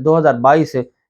2022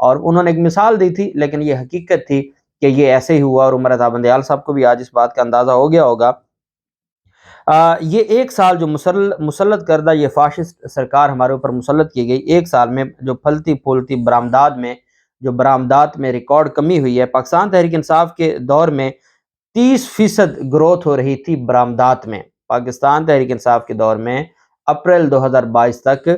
اور انہوں نے ایک مثال دی تھی لیکن یہ حقیقت تھی کہ یہ ایسے ہی ہوا، اور عمر رضا بندیال صاحب کو بھی آج اس بات کا اندازہ ہو گیا ہوگا۔ یہ ایک سال جو مسلط کردہ یہ فاشسٹ سرکار ہمارے اوپر مسلط کی گئی، ایک سال میں جو پھلتی پھولتی برآمدات میں ریکارڈ کمی ہوئی ہے۔ پاکستان تحریک انصاف کے دور میں 30% گروتھ ہو رہی تھی برآمدات میں۔ پاکستان تحریک انصاف کے دور میں اپریل 2022 تک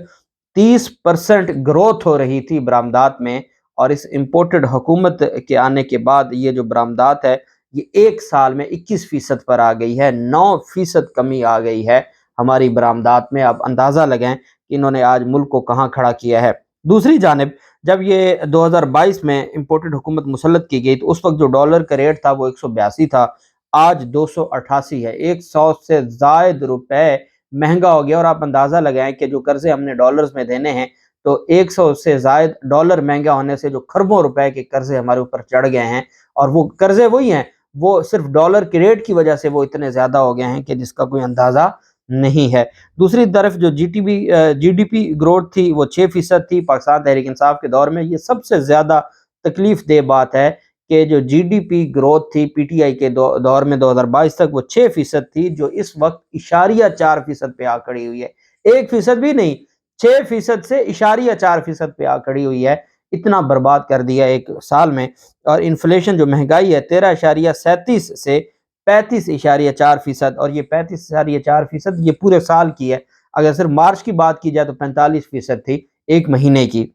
30% گروتھ ہو رہی تھی برآمدات میں، اور اس امپورٹڈ حکومت کے آنے کے بعد یہ جو برآمدات ہے یہ ایک سال میں 21% پر آ گئی ہے، 9% کمی آ گئی ہے ہماری برآمدات میں۔ آپ اندازہ لگائیں کہ انہوں نے آج ملک کو کہاں کھڑا کیا ہے۔ دوسری جانب جب یہ 2022 میں امپورٹڈ حکومت مسلط کی گئی تو اس وقت جو ڈالر کا ریٹ تھا وہ 182 تھا، آج 288 ہے، 100 سے زائد روپے مہنگا ہو گیا۔ اور آپ اندازہ لگائیں کہ جو قرضے ہم نے ڈالرز میں دینے ہیں تو 100 سے زائد ڈالر مہنگا ہونے سے جو خربوں روپے کے قرضے ہمارے اوپر چڑھ گئے ہیں، اور وہ قرضے وہی ہیں، وہ صرف ڈالر کے ریٹ کی وجہ سے وہ اتنے زیادہ ہو گئے ہیں کہ جس کا کوئی اندازہ نہیں ہے۔ دوسری طرف جو جی ڈی پی گروتھ تھی وہ 6% تھی پاکستان تحریک انصاف کے دور میں۔ یہ سب سے زیادہ تکلیف دہ بات ہے کہ جو جی ڈی پی گروتھ تھی پی ٹی آئی کے دور میں 2022 تک وہ 6% تھی، جو اس وقت 0.4% پہ آ کھڑی ہوئی ہے، 1% بھی نہیں، 6% سے 0.4% پہ آ کھڑی ہوئی ہے۔ اتنا برباد کر دیا ایک سال میں۔ اور انفلیشن جو مہنگائی ہے 13.37 سے 35.4%، اور یہ 35.4% یہ پورے سال کی ہے۔ اگر صرف مارچ کی بات کی جائے تو 45% تھی ایک مہینے کی۔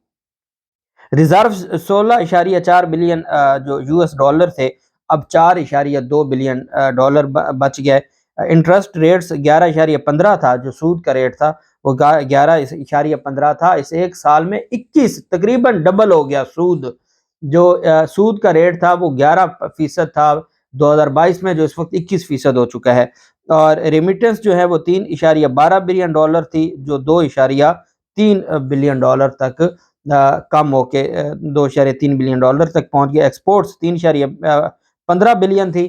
ریزرو 16.4 بلین جو یو ایس ڈالر تھے اب 4.2 بلین ڈالر بچ گئے۔ انٹرسٹ ریٹس 11.15 تھا، جو سود کا ریٹ تھا وہ 11.15 تھا، اس ایک سال میں 21 تقریباً ڈبل ہو گیا سود۔ جو سود کا ریٹ تھا وہ 11% تھا 2022 میں، جو اس وقت 21% ہو چکا ہے۔ اور ریمیٹنس جو ہے وہ 3.12 بلین ڈالر تھی، جو 2.3 بلین ڈالر تک کم ہو کے 2.3 بلین ڈالر تک پہنچ گیا۔ ایکسپورٹس 3.15 بلین تھی،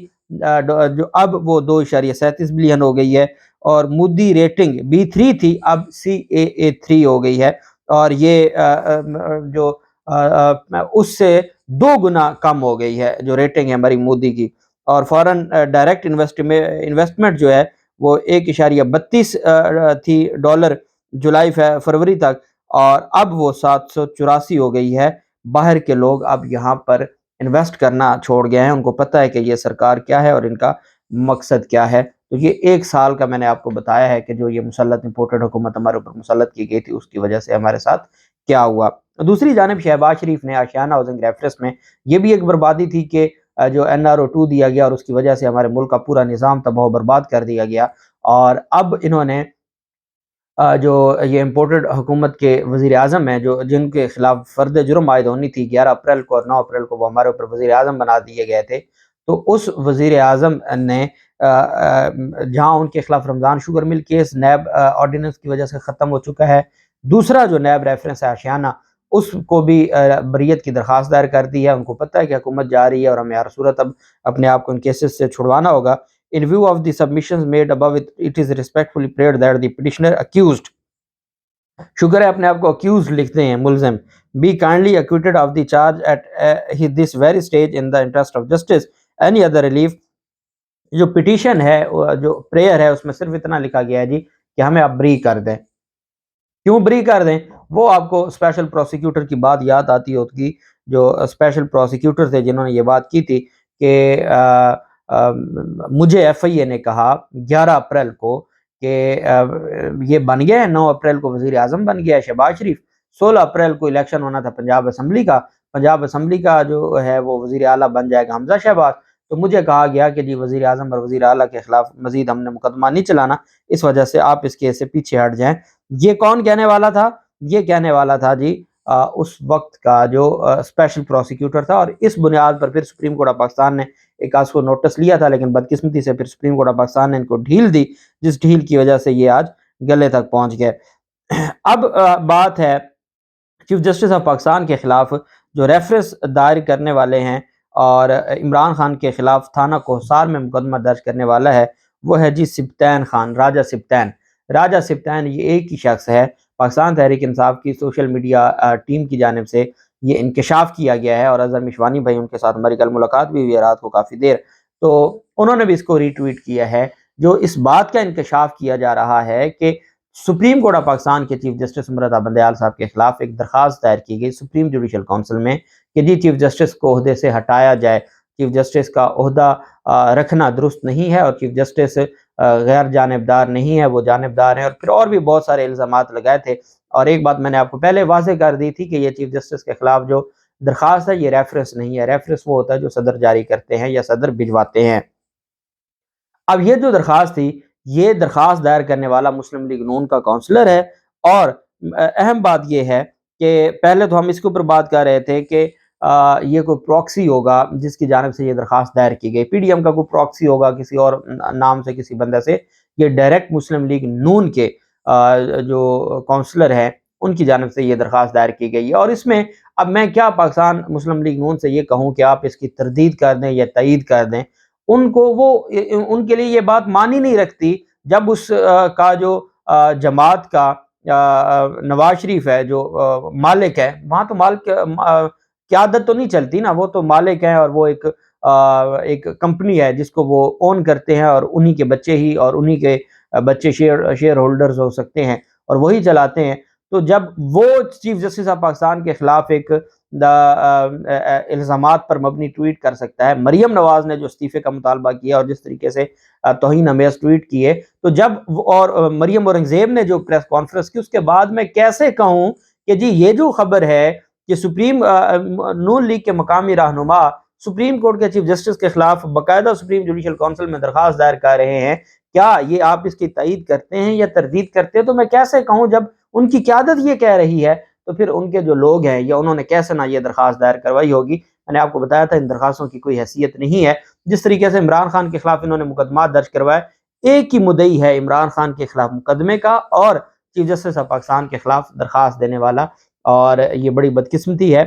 جو اب وہ 2.37 بلین ہو گئی ہے۔ اور مودی ریٹنگ B3 تھی، اب CAA3 ہو گئی ہے، اور یہ جو اس سے 2 گنا کم ہو گئی ہے جو ریٹنگ ہے ہماری مودی کی۔ اور فارن ڈائریکٹ انویسٹمنٹ جو ہے وہ 1.32 تھی ڈالر جولائی فروری تک، اور اب وہ 784 ہو گئی ہے۔ باہر کے لوگ اب یہاں پر انویسٹ کرنا چھوڑ گئے ہیں، ان کو پتہ ہے کہ یہ سرکار کیا ہے اور ان کا مقصد کیا ہے۔ تو یہ ایک سال کا میں نے آپ کو بتایا ہے کہ جو یہ مسلط امپورٹڈ حکومت ہمارے اوپر مسلط کی گئی تھی اس کی وجہ سے ہمارے ساتھ کیا ہوا۔ دوسری جانب شہباز شریف نے آشیانہ ہاؤسنگ ریفرنس میں یہ بھی ایک بربادی تھی کہ جو NRO2 دیا گیا اور اس کی وجہ سے ہمارے ملک کا پورا نظام تباہ و برباد کر دیا گیا۔ اور اب انہوں نے جو یہ امپورٹڈ حکومت کے وزیر اعظم ہیں جو جن کے خلاف فرد جرم عائد ہونی تھی 11 اپریل کو اور 9 اپریل کو وہ ہمارے اوپر وزیر اعظم بنا دیے گئے تھے، تو اس وزیر اعظم نے جہاں ان کے خلاف Ramzan sugar mill case NAB ordinance کی وجہ سے ختم ہو چکا ہے، دوسرا جو نیب ریفرنس ہے آشیانہ، اس کو بھی بریت کی درخواست دائر کر دی ہے۔ ان کو پتہ ہے کہ حکومت جا رہی ہے اور ہمیں ہر صورت اب اپنے آپ کو ان کیسز سے چھڑوانا ہوگا۔ In view of the submissions made above, it is respectfully prayed that the petitioner accused، شکر ہے اپنے آپ کو accused لکھتے ہیں ملزم، be kindly acquitted of the charge at this very stage in the interest of justice. Any other relief، جو petition ہے جو پریئر ہے اس میں صرف اتنا لکھا گیا ہے جی کہ ہمیں آپ بری کر دیں۔ کیوں بری کر دیں؟ وہ آپ کو اسپیشل پروسیکیوٹر کی بات یاد آتی ہوگی، جو اسپیشل پروسیکیوٹر تھے جنہوں نے یہ بات کی تھی کہ مجھے FIA نے کہا 11 اپریل کو کہ یہ بن گیا ہے، 9 اپریل کو وزیر اعظم بن گیا ہے شہباز شریف، 16 اپریل کو الیکشن ہونا تھا پنجاب اسمبلی کا، پنجاب اسمبلی کا جو ہے وہ وزیر اعلیٰ بن جائے گا حمزہ شہباز، تو مجھے کہا گیا کہ جی وزیر اعظم اور وزیر اعلیٰ کے خلاف مزید ہم نے مقدمہ نہیں چلانا، اس وجہ سے آپ اس کیس سے پیچھے ہٹ جائیں۔ یہ کون کہنے والا تھا؟ یہ کہنے والا تھا جی اس وقت کا جو اسپیشل پروسیکیوٹر تھا، اور اس بنیاد پر پھر سپریم کورٹ آف پاکستان نے ایک آج کو نوٹس لیا تھا، لیکن بدقسمتی سے پھر سپریم کورٹ آف پاکستان نے ان کو ڈھیل دی، جس ڈھیل کی وجہ سے یہ آج گلے تک پہنچ گئے۔ اب بات ہے چیف جسٹس آف پاکستان کے خلاف جو ریفرنس دائر کرنے والے ہیں اور عمران خان کے خلاف تھانہ کوہسار میں مقدمہ درج کرنے والا ہے، وہ ہے جی سبطین خان، راجہ سبطین۔ راجہ سبطین یہ ایک ہی شخص ہے، پاکستان تحریک انصاف کی سوشل میڈیا ٹیم کی جانب سے یہ انکشاف کیا گیا ہے، اور اظہر مشوانی بھائی ان کے ساتھ ہماری کل ملاقات بھی ہوئی ہے رات کو کافی دیر، تو انہوں نے بھی اس کو ری ٹویٹ کیا ہے، جو اس بات کا انکشاف کیا جا رہا ہے کہ سپریم کورٹ آف پاکستان کے چیف جسٹس امرتا بندیال صاحب کے خلاف ایک درخواست دائر کی گئی سپریم جوڈیشل کونسل میں کہ جی چیف جسٹس کو عہدے سے ہٹایا جائے، چیف جسٹس کا عہدہ رکھنا درست نہیں ہے، اور چیف جسٹس غیر جانبدار نہیں ہے، وہ جانبدار ہیں، اور پھر اور بھی بہت سارے الزامات لگائے تھے۔ اور ایک بات میں نے آپ کو پہلے واضح کر دی تھی کہ یہ چیف جسٹس کے خلاف جو درخواست ہے یہ ریفرنس نہیں ہے، ریفرنس وہ ہوتا ہے جو صدر جاری کرتے ہیں یا صدر بھجواتے ہیں۔ اب یہ جو درخواست تھی، یہ درخواست دائر کرنے والا مسلم لیگ نون کا کونسلر ہے، اور اہم بات یہ ہے کہ پہلے تو ہم اس کے اوپر بات کر رہے تھے کہ یہ کوئی پراکسی ہوگا جس کی جانب سے یہ درخواست دائر کی گئی، پی ڈی ایم کا کوئی پراکسی ہوگا کسی اور نام سے کسی بندہ سے، یہ ڈائریکٹ مسلم لیگ نون کے جو کونسلر ہیں ان کی جانب سے یہ درخواست دائر کی گئی ہے۔ اور اس میں اب میں کیا پاکستان مسلم لیگ نون سے یہ کہوں کہ آپ اس کی تردید کر دیں یا تائید کر دیں، ان کو ان کے لیے یہ بات معنی نہیں رکھتی جب اس کا جو جماعت کا نواز شریف ہے جو مالک ہے، وہاں تو مالک قیادت تو نہیں چلتی نا، وہ تو مالک ہیں، اور وہ ایک کمپنی ہے جس کو وہ اون کرتے ہیں، اور انہی کے بچے ہی اور انہی کے بچے شیئر ہولڈرز ہو سکتے ہیں اور وہی چلاتے ہیں۔ تو جب وہ چیف جسٹس آف پاکستان کے خلاف ایک الزامات پر مبنی ٹویٹ کر سکتا ہے، مریم نواز نے جو استعفے کا مطالبہ کیا اور جس طریقے سے توہین آمیز ٹویٹ کیے، تو جب اور مریم اورنگزیب نے جو پریس کانفرنس کی، اس کے بعد میں کیسے کہوں کہ جی یہ جو خبر ہے کہ سپریم نون لیگ کے مقامی رہنما سپریم کورٹ کے چیف جسٹس کے خلاف باقاعدہ سپریم جوڈیشل کونسل میں درخواست دائر کر رہے ہیں، کیا یہ آپ اس کی تائید کرتے ہیں یا تردید کرتے ہیں؟ تو میں کیسے کہوں جب ان کی قیادت یہ کہہ رہی ہے، تو پھر ان کے جو لوگ ہیں یا انہوں نے کیسے نہ یہ درخواست دائر کروائی ہوگی۔ میں نے آپ کو بتایا تھا ان درخواستوں کی کوئی حیثیت نہیں ہے۔ جس طریقے سے عمران خان کے خلاف انہوں نے مقدمات درج کروائے، ایک ہی مدعی ہے عمران خان کے خلاف مقدمے کا اور چیف جسٹس آف پاکستان کے خلاف درخواست دینے والا، اور یہ بڑی بدقسمتی ہے۔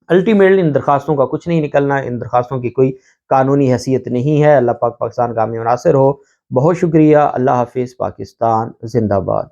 الٹیمیٹلی ان درخواستوں کا کچھ نہیں نکلنا، ان درخواستوں کی کوئی قانونی حیثیت نہیں ہے۔ اللہ پاک پاکستان کا حامی و ناصر ہو۔ بہت شکریہ۔ اللہ حافظ۔ پاکستان زندہ باد۔